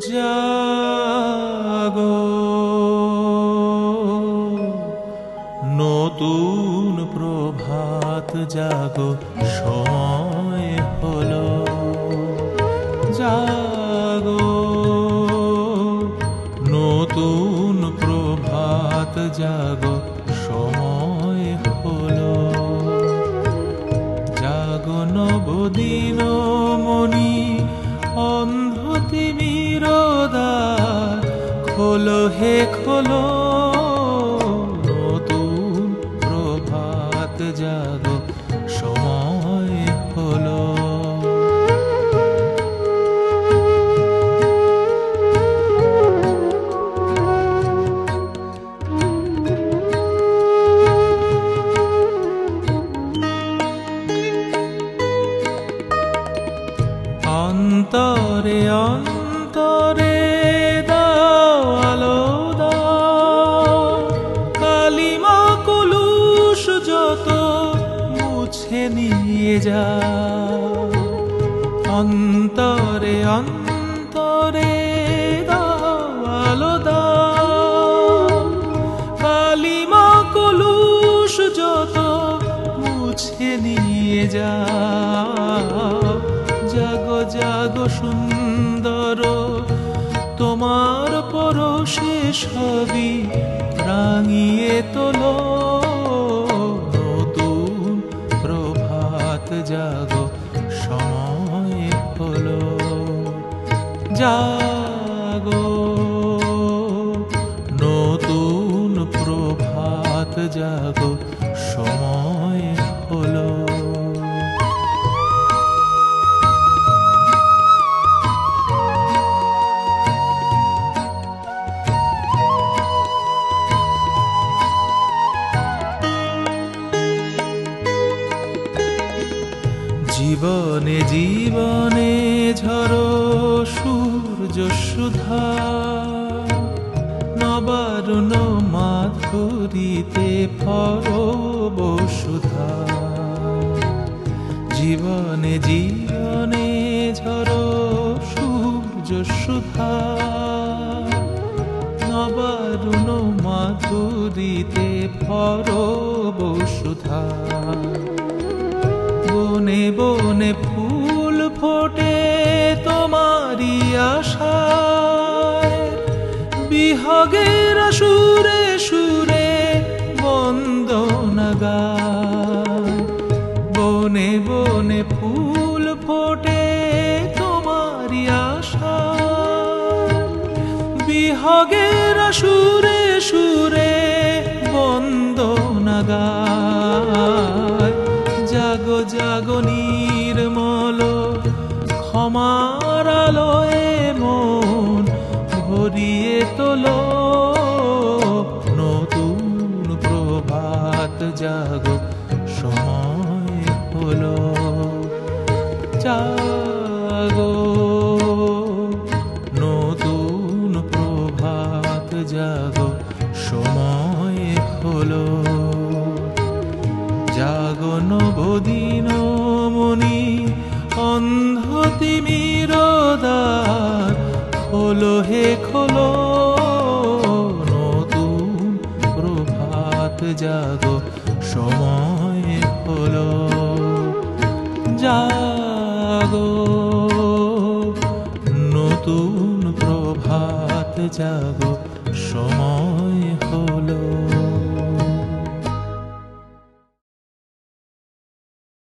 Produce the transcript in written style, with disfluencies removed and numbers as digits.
জাগো নতুন প্রভাত জাগো সময় হলো জাগো নতুন প্রভাত জাগো সময় হলো জাগো নবদিন মনি অন্ধ তিমির দ্বার খোলো হে খোলো নতুন প্রভাত জাগো সময় হলো অন্তরে অন্তরে দাও আলো দাও কালিমা কলুষ যত মুছে নিয়ে যাও অন্তরে অন্তরে দাও আলো দাও কালিমা কলুষ যত মুছে নিয়ে যাও জাগো জাগো সুন্দর তোমার পরশে সবই রাঙিয়ে তোলো নতুন প্রভাত জাগো সময় হলো জাগো নতুন প্রভাত জাগো সময় হলো জীবনে জীবনে ঝরো সূর্য সুধা নবারুণ মাধুরীতে পরব সুধা জীবনে জীবনে ঝরো সূর্য সুধা নবারুণ মাধুরীতে পরব সুধা বনে বনে ফুল ফোটে তোমারি আশায় বিহগের সুরে সুরে বন্দনা গায় বনে বনে ফুল ফোটে তোমারি আশায় বিহগের সুরে সুরে বন্দনা গায় জাগো জাগো নির্মল ক্ষমার আলোয় মন ভরিয়ে তোলো নতুন প্রভাত জাগো সময় হলো জাগো নতুন প্রভাত জাগো সময় হলো জাগো নবদিন মনি অন্ধ তিমির দ্বার খোলো হে খোলো নতুন প্রভাত জাগো সময় হলো জাগো নতুন প্রভাত জাগো সময়